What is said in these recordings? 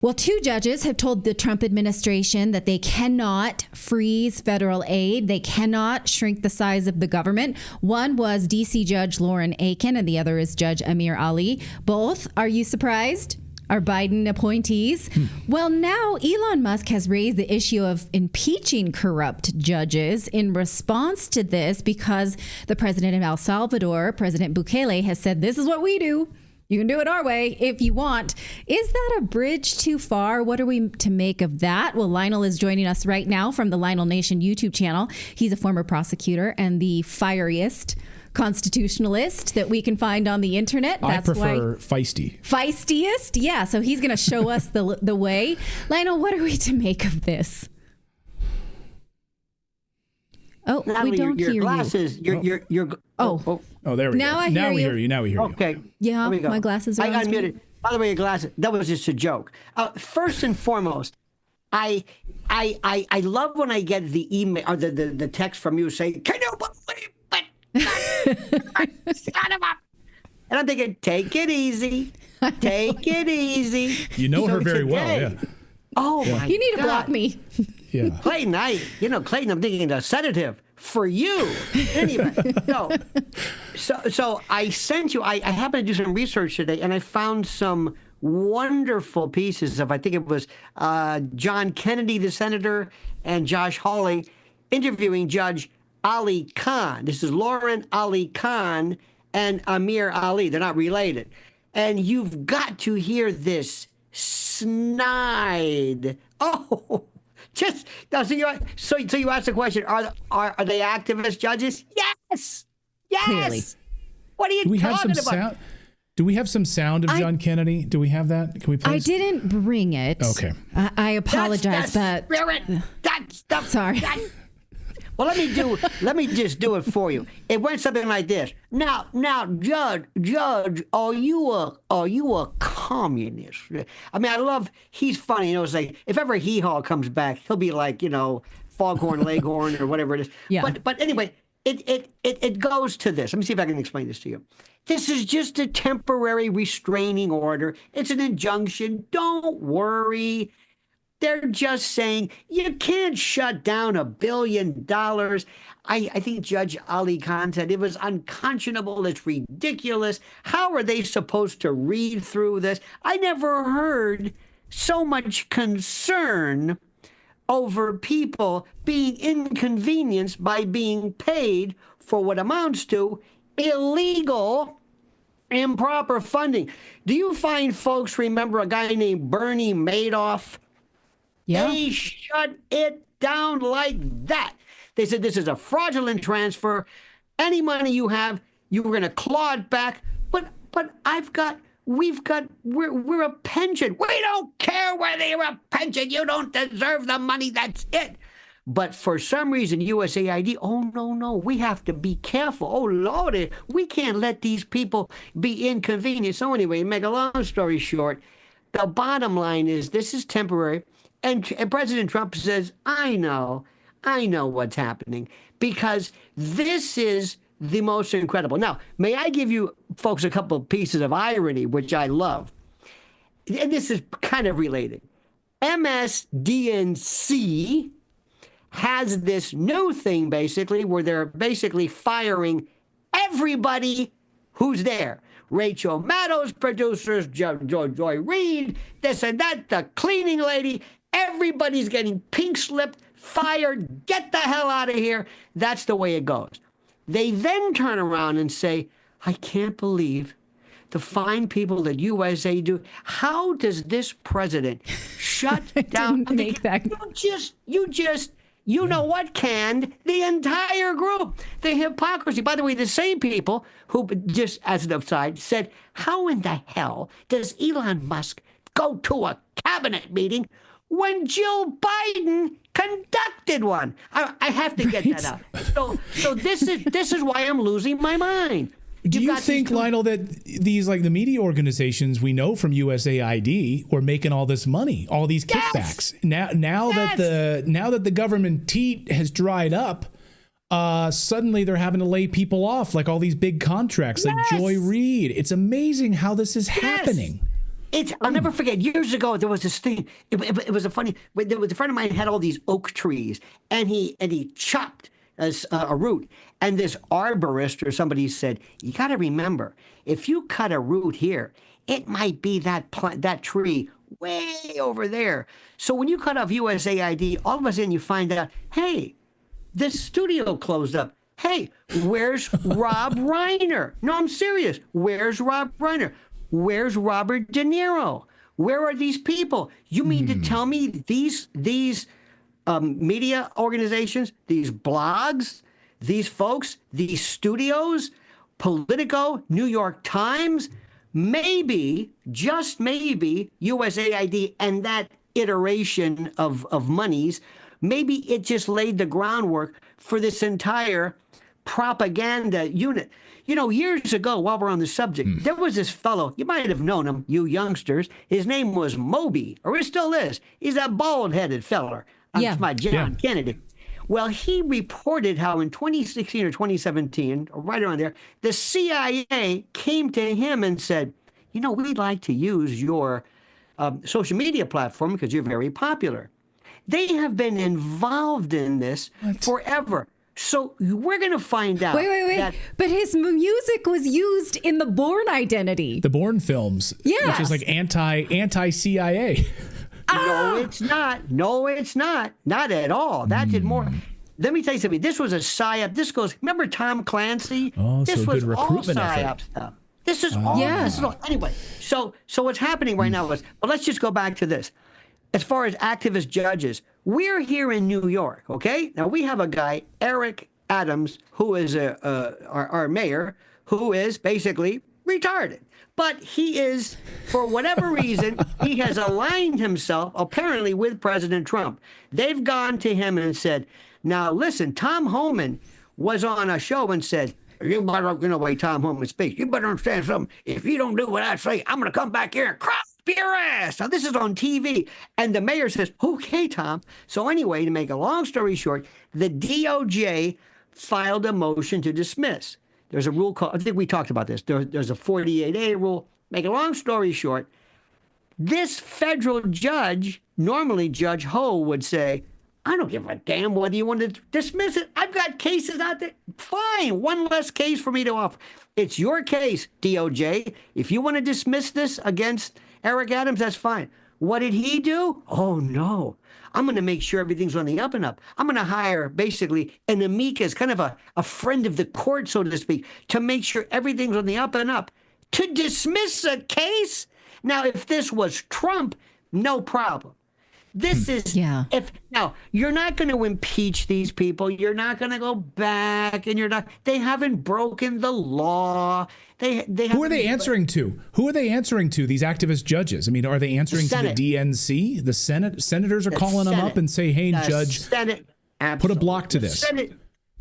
Well, two judges have told the Trump administration that they cannot freeze federal aid. They cannot shrink the size of the government. One was D.C. Judge Lauren Aiken, and the other is Judge Amir Ali. Both, are you surprised, are Biden appointees. Well, now Elon Musk has raised the issue of impeaching corrupt judges in response to this because the president of El Salvador, President Bukele, has said, this is what we do. You can do it our way if you want. Is that a bridge too far? What are we to make of that? Well, Lionel is joining us right now from the Lionel Nation YouTube channel. He's a former prosecutor and the fieriest constitutionalist that we can find on the internet. That's I prefer feisty. Feistiest? Yeah, so he's going to show us the way. Lionel, what are we to make of this? Oh, Natalie, we don't your hear glasses, you. Oh, there we go. Now we hear you. Now we hear you. Okay. Yeah, my glasses are on unmuted. By the way, your glasses, that was just a joke. First and foremost, I love when I get the email or the text from you saying, can you believe it? Son of a... And I'm thinking, take it easy. Take it easy. You know her very well, yeah. Oh, my God. You need to block me. Yeah. Clayton, Clayton, I'm thinking a sedative for you. Anyway, so I sent you, I happened to do some research today, and I found some wonderful pieces of, I think it was John Kennedy, the senator, and Josh Hawley interviewing Judge Ali Khan. This is Lauren Ali Khan and Amir Ali. They're not related. And you've got to hear this snide. Oh, just no, so you asked the question: Are they activist judges? Yes. Clearly. What are you talking about? Sound? Do we have some sound of John Kennedy? Do we have that? Can we play? I didn't bring it. Okay. I apologize, but that's the sorry. Well, let me just do it for you. It went something like this. Now, Judge, are you a communist? I mean, I love. He's funny. It's like if ever Hee Haw comes back, he'll be like Foghorn Leghorn or whatever it is. Yeah. But anyway, it goes to this. Let me see if I can explain this to you. This is just a temporary restraining order. It's an injunction. Don't worry. They're just saying you can't shut down $1 billion. I think Judge Ali Khan said it was unconscionable. It's ridiculous. How are they supposed to read through this? I never heard so much concern over people being inconvenienced by being paid for what amounts to illegal, improper funding. Do you find folks remember a guy named Bernie Madoff? Yeah. They shut it down like that. They said this is a fraudulent transfer. Any money you have, you were going to claw it back. But we're a pension. We don't care whether you're a pension. You don't deserve the money. That's it. But for some reason, USAID, oh, no, we have to be careful. Oh, Lord, we can't let these people be inconvenienced. So anyway, make a long story short, the bottom line is this is temporary. And President Trump says, I know what's happening because this is the most incredible. Now, may I give you folks a couple of pieces of irony, which I love. And this is kind of related. MSNBC has this new thing, basically, where they're basically firing everybody who's there. Rachel Maddow's producers, Joy Reid, this and that, the cleaning lady. Everybody's getting pink-slipped, fired, get the hell out of here. That's the way it goes. They then turn around and say, I can't believe the fine people that USA do. How does this president shut down? You know what, canned the entire group. The hypocrisy. By the way, the same people who, just as an aside, said, how in the hell does Elon Musk go to a cabinet meeting when Jill Biden conducted one? I have to get that out. So this is why I'm losing my mind. Do you think, Lionel, that these, like the media organizations we know from USAID were making all this money, all these kickbacks? Yes. Now that the government teat has dried up, suddenly they're having to lay people off, like all these big contracts, like Joy Reid. It's amazing how this is happening. I'll never forget. Years ago, there was this thing. It was a funny. There was a friend of mine had all these oak trees, and he chopped a root. And this arborist or somebody said, "You got to remember, if you cut a root here, it might be that tree way over there. So when you cut off USAID, all of a sudden you find out, hey, this studio closed up. Hey, where's Rob Reiner? No, I'm serious. Where's Rob Reiner? Where's Robert De Niro? Where are these people? You mean to tell me these media organizations, these blogs, these folks, these studios, Politico, New York Times, maybe, just maybe, USAID and that iteration of monies, maybe it just laid the groundwork for this entire propaganda unit. You know, years ago, while we're on the subject, there was this fellow, you might have known him, you youngsters. His name was Moby, or it still is. He's a bald-headed feller. Yeah. It's my John Kennedy. Well, he reported how in 2016 or 2017, or right around there, the CIA came to him and said, you know, we'd like to use your social media platform because you're very popular. They have been involved in this forever. So we're going to find out. Wait. But his music was used in the Bourne Identity. The Bourne films. Yes. Which is like anti-CIA. No, it's not. No, it's not. Not at all. That did more. Let me tell you something. This was a PSYOP. This goes, remember Tom Clancy? Oh, this so was good recruitment all PSYOP effort. stuff. This is all. Yeah. This is all. Anyway, so what's happening right now is, well, let's just go back to this. As far as activist judges, we're here in New York, okay? Now, we have a guy, Eric Adams, who is our mayor, who is basically retarded. But he is, for whatever reason, he has aligned himself, apparently, with President Trump. They've gone to him and said, now, listen, Tom Homan was on a show and said, you better, you know the way Tom Homan speaks, you better understand something. If you don't do what I say, I'm going to come back here and crop your ass. Now, this is on TV. And the mayor says, okay, Tom. So anyway, to make a long story short, the DOJ filed a motion to dismiss. There's a rule called, I think we talked about this. There's a 48A rule. Make a long story short, this federal judge, normally Judge Ho would say, I don't give a damn whether you want to dismiss it. I've got cases out there. Fine, one less case for me to offer. It's your case, DOJ. If you want to dismiss this against Eric Adams, that's fine. What did he do? Oh, no. I'm going to make sure everything's on the up and up. I'm going to hire basically an amicus, kind of a friend of the court, so to speak, to make sure everything's on the up and up. To dismiss a case? Now, if this was Trump, no problem. This is, now, you're not going to impeach these people. You're not going to go back, and they haven't broken the law. Who are they answering to? Who are they answering to, these activist judges? I mean, are they answering to the DNC? The Senate? Senators are calling them up and say, hey, Judge, put a block to this.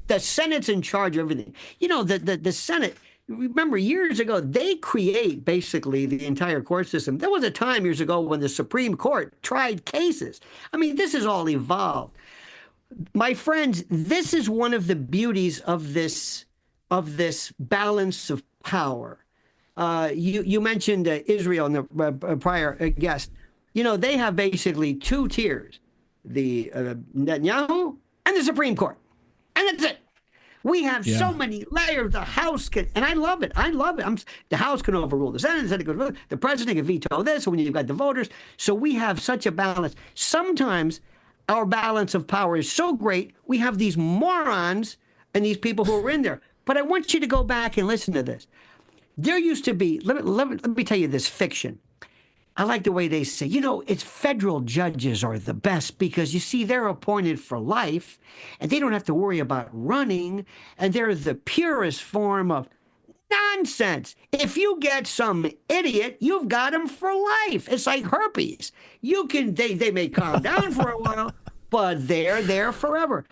The Senate's in charge of everything. You know, the Senate, remember years ago, they create basically the entire court system. There was a time years ago when the Supreme Court tried cases. I mean, this is all evolved. My friends, this is one of the beauties of this balance of power. You mentioned Israel in the prior guest. You know, they have basically two tiers, the Netanyahu and the Supreme Court. And that's it. We have so many layers. The House can, and I love it. The House can overrule the Senate. The president can veto this when you've got the voters. So we have such a balance. Sometimes our balance of power is so great, we have these morons and these people who are in there. But I want you to go back and listen to this. There used to be, let me tell you this fiction. I like the way they say, you know, it's federal judges are the best because, you see, they're appointed for life and they don't have to worry about running, and they're the purest form of nonsense. If you get some idiot, you've got him for life. It's like herpes. They may calm down for a while, but they're there forever.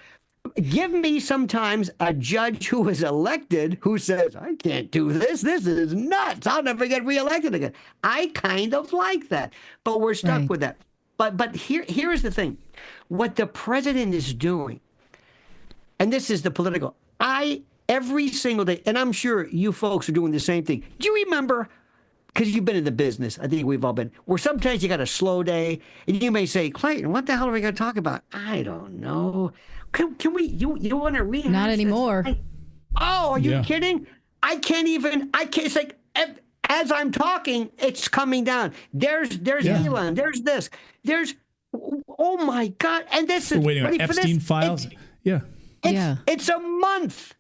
Give me sometimes a judge who is elected who says, I can't do this. This is nuts. I'll never get reelected again. I kind of like that, but we're stuck with that. But here is the thing. What the president is doing, and this is the political, every single day, and I'm sure you folks are doing the same thing. Do you remember because you've been in the business. I think we've all been. Where sometimes you got a slow day, and you may say, Clayton, what the hell are we going to talk about? I don't know. Can we? You want to rehash? Not anymore. Are you kidding? I can't. It's like as I'm talking, it's coming down. There's Elon. There's this. There's. Oh my God! And this is waiting on Epstein files. It's a month.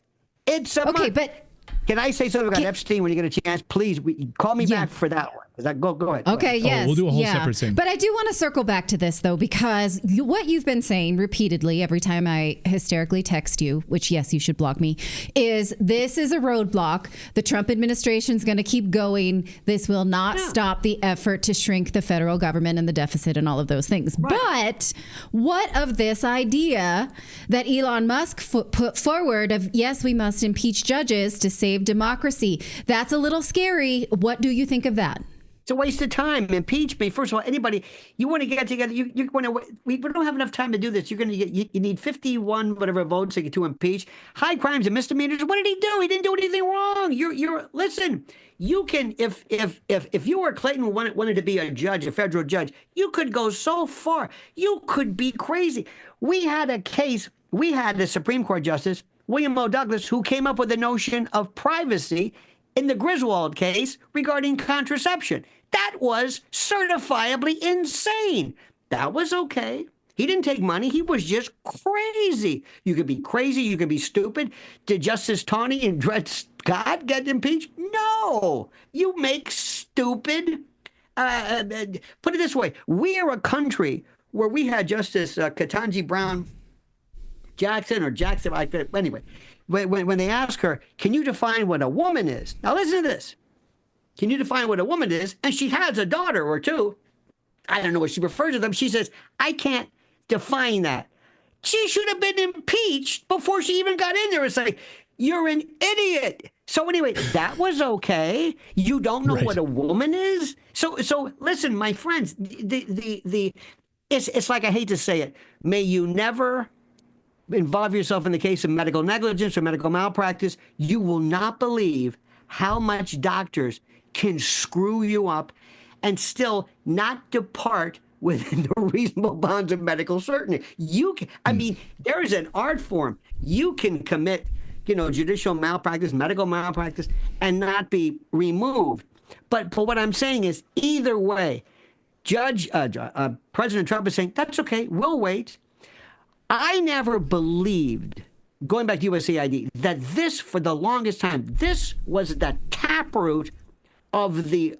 It's a month. Okay, but can I say something about Epstein when you get a chance? Please call me back for that one. Go ahead. Okay, yes. We'll do a whole separate thing. But I do want to circle back to this, though, because what you've been saying repeatedly every time I hysterically text you, which, yes, you should block me, is this is a roadblock. The Trump administration's going to keep going. This will not stop the effort to shrink the federal government and the deficit and all of those things. Right. But what of this idea that Elon Musk put forward of, yes, we must impeach judges to save democracy? That's a little scary. What do you think of that? It's a waste of time. Impeachment. First of all, anybody, you want to get together, you're going to, we don't have enough time to do this. You're going to get, you need 51 whatever votes to impeach. High crimes and misdemeanors. What did he do? He didn't do anything wrong. Listen, you can, if you were Clayton wanted to be a judge, a federal judge, you could go so far. You could be crazy. We had a case, we had the Supreme Court Justice, William O. Douglas, who came up with the notion of privacy in the Griswold case regarding contraception. That was certifiably insane. That was okay. He didn't take money. He was just crazy. You could be crazy. You could be stupid. Did Justice Taney and Dred Scott get impeached? No. You make stupid. Put it this way. We are a country where we had Justice Ketanji Brown Jackson or Jackson. Anyway, when they ask her, can you define what a woman is? Now listen to this. Can you define what a woman is? And she has a daughter or two. I don't know what she refers to them. She says, I can't define that. She should have been impeached before she even got in there. It's like, you're an idiot. So anyway, that was okay. You don't know what a woman is? So listen, my friends, it's like, I hate to say it. May you never involve yourself in the case of medical negligence or medical malpractice. You will not believe how much doctors can screw you up and still not depart within the reasonable bounds of medical certainty. I mean, there is an art form. You can commit, judicial malpractice, medical malpractice, and not be removed. But what I'm saying is, either way, President Trump is saying, that's okay, we'll wait. I never believed, going back to USAID, that this, for the longest time, this was the taproot of the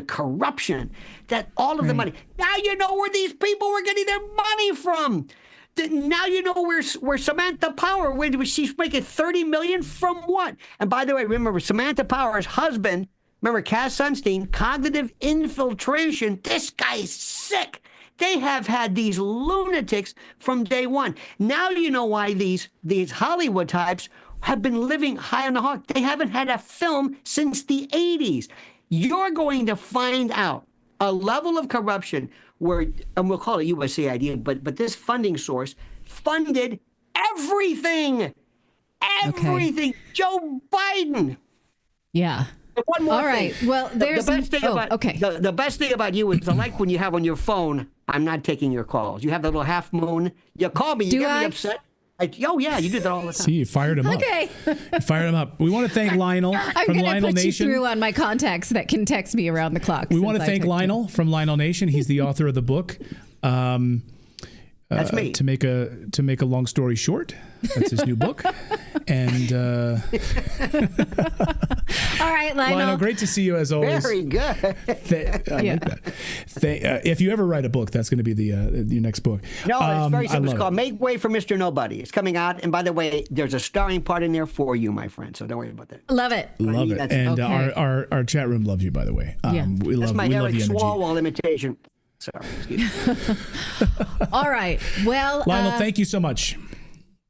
corruption, that all of the money. Now you know where these people were getting their money from. Now you know where Samantha Power, when she's making $30 million from what? And by the way, remember Samantha Power's husband, remember Cass Sunstein, cognitive infiltration. This guy's sick. They have had these lunatics from day one. Now you know why these Hollywood types have been living high on the hog. They haven't had a film since the 80s. You're going to find out a level of corruption where, and we'll call it USAID, but this funding source funded everything. Everything. Okay. Joe Biden. Yeah. One more All right. thing. Well, there's the best thing the best thing about you is like when you have on your phone, I'm not taking your calls. You have the little half moon. You call me, you get me upset. Oh, yeah, you do that all the time. See, you fired him up. Okay. You fired him up. We want to thank Lionel from Lionel Nation. I'm going to put you through on my contacts that can text me around the clock. We want to thank Lionel from Lionel Nation. He's the author of the book. That's me. To make a long story short, that's his new book. And all right, Lionel. Great to see you as always. Very good. I like that. If you ever write a book, that's going to be your next book. No, it's very simple. It's called Make Way for Mr. Nobody. It's coming out, and by the way, there's a starring part in there for you, my friend. So don't worry about that. Love it. Love it. And our chat room loves you, by the way. We that's love my we Eric love the energy. Swalwell imitation. Sorry, excuse me. All right. Well, Lionel, thank you so much.